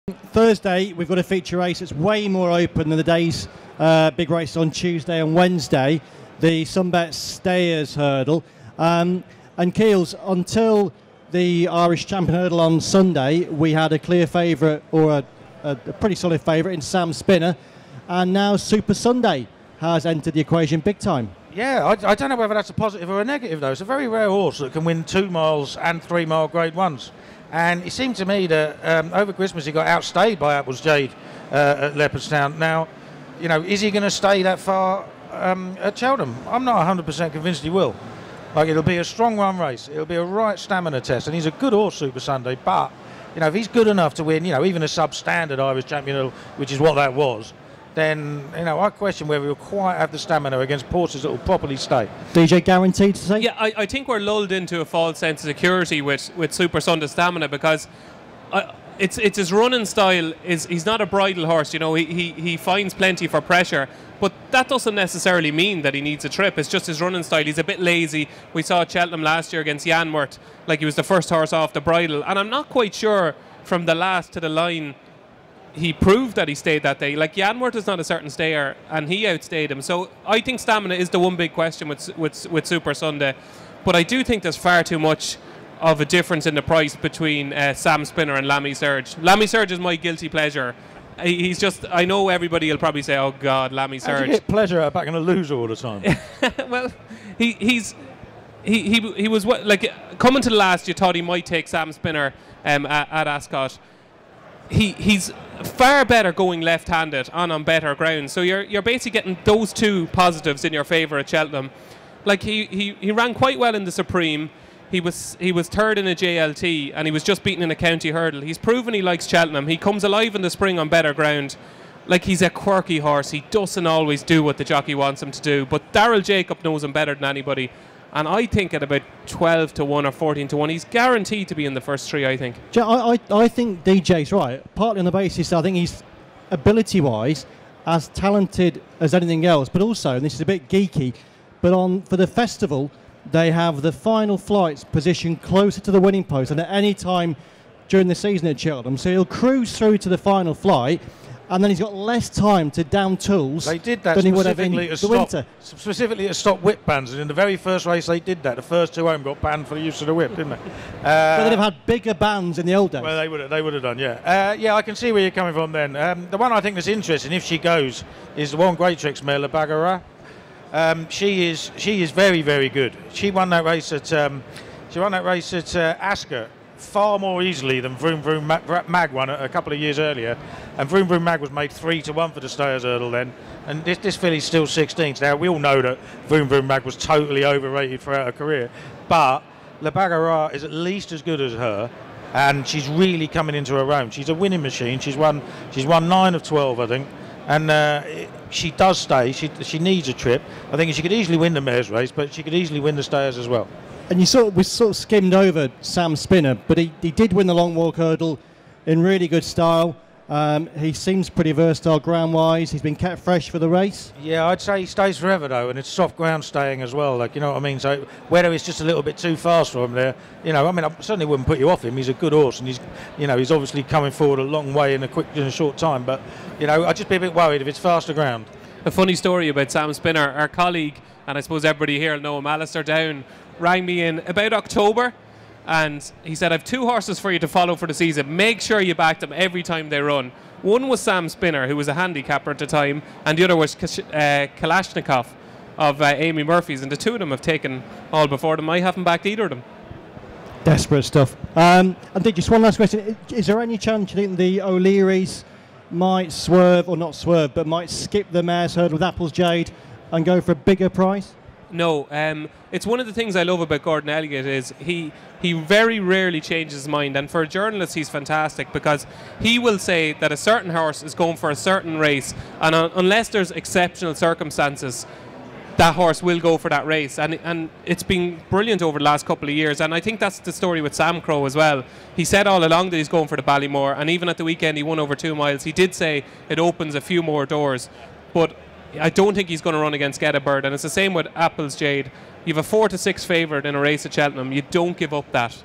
Thursday, we've got a feature race that's way more open than the day's big race on Tuesday and Wednesday, the Sunbet Stayers Hurdle. And Keels, until the Irish Champion Hurdle on Sunday, we had a clear favourite, or a pretty solid favourite in Sam Spinner, and now Super Sunday has entered the equation big time. Yeah, I don't know whether that's a positive or a negative, though. It's a very rare horse that can win 2 miles and 3 mile Grade 1s. And it seemed to me that over Christmas he got outstayed by Apples Jade at Leopardstown. Now, you know, is he going to stay that far at Cheltenham? I'm not 100% convinced he will. Like, it'll be a strong run race. It'll be a right stamina test. And he's a good horse, Super Sunday. But, you know, if he's good enough to win, you know, even a substandard Irish Champion, which is what that was, then, you know, I question whether he'll quite have the stamina against horses that will properly stay. DJ, guaranteed to say? Yeah, I think we're lulled into a false sense of security with Super Sunday stamina, because it's his running style. He's not a bridle horse, you know. He finds plenty for pressure, but that doesn't necessarily mean that he needs a trip. It's just his running style. He's a bit lazy. We saw at Cheltenham last year against Janmort, like he was the first horse off the bridle, and I'm not quite sure from the last to the line he proved that he stayed that day. Like, Janmort is not a certain stayer, and he outstayed him. So I think stamina is the one big question with Super Sunday. But I do think there's far too much of a difference in the price between Sam Spinner and Lamy Surge. Lamy Surge is my guilty pleasure. He's just, I know everybody will probably say, oh God, Lamy Surge. How do you get pleasure out of backing a loser all the time? Well, he was, like, coming to the last, you thought he might take Sam Spinner at Ascot. He's far better going left-handed on better ground. So you're basically getting those two positives in your favour at Cheltenham. Like, he ran quite well in the Supreme. He was third in a JLT, and he was just beaten in a county hurdle. He's proven he likes Cheltenham. He comes alive in the spring on better ground. Like, he's a quirky horse. He doesn't always do what the jockey wants him to do. But Daryl Jacob knows him better than anybody. And I think at about 12 to 1 or 14 to 1, he's guaranteed to be in the first 3, I think. I think DJ's right, partly on the basis I think he's, ability-wise, as talented as anything else, but also, and this is a bit geeky, but for the festival, they have the final flights positioned closer to the winning post than at any time during the season at Cheltenham. So he'll cruise through to the final flight, and then he's got less time to down tools they did that than he would have in the winter. Specifically to stop whip bans, and in the very first race they did that. The first 2 home got banned for the use of the whip, didn't they? But they'd have had bigger bans in the old days. Well, they would have done, yeah. Yeah, I can see where you're coming from then. The one I think that's interesting, if she goes, is the one Great Tricks mare, La Bagarra. She is very, very good. She won that race at Ascot far more easily than Vroom Vroom Mag won a couple of years earlier, and Vroom Vroom Mag was made 3 to 1 for the Stayers Hurdle then, and this filly's still 16th. Now, we all know that Vroom Vroom Mag was totally overrated throughout her career, but La Bagarra is at least as good as her, and she's really coming into her own. She's a winning machine. She's won 9 of 12, I think, and she does stay. She needs a trip. I think she could easily win the mares race, but she could easily win the Stayers as well. And we sort of skimmed over Sam Spinner, but he did win the long walk hurdle in really good style. He seems pretty versatile ground-wise. He's been kept fresh for the race. Yeah, I'd say he stays forever, though, and it's soft ground staying as well. Like, you know what I mean? So whether it's just a little bit too fast for him there, you know, I mean, I certainly wouldn't put you off him. He's a good horse, and he's obviously coming forward a long way in a short time. But, you know, I'd just be a bit worried if it's faster ground. A funny story about Sam Spinner, our colleague, and I suppose everybody here will know him, Alistair Down, rang me in about October, and he said, I've 2 horses for you to follow for the season. Make sure you back them every time they run. One was Sam Spinner, who was a handicapper at the time, and the other was Kalashnikov of Amy Murphy's, and the 2 of them have taken all before them. I haven't backed either of them. Desperate stuff. And just one last question. Is there any chance you think the O'Learys might swerve, or not swerve, but might skip the mares hurdle with Apples Jade and go for a bigger price? No, it's one of the things I love about Gordon Elliott is he very rarely changes his mind, and for a journalist he's fantastic, because he will say that a certain horse is going for a certain race, and unless there's exceptional circumstances, that horse will go for that race, and it's been brilliant over the last couple of years, and I think that's the story with Sam Crow as well. He said all along that he's going for the Ballymore, and even at the weekend he won over 2 miles. He did say it opens a few more doors, but I don't think he's going to run against Get a Bird, and it's the same with Apples Jade. You have a 4 to 6 favourite in a race at Cheltenham. You don't give up that.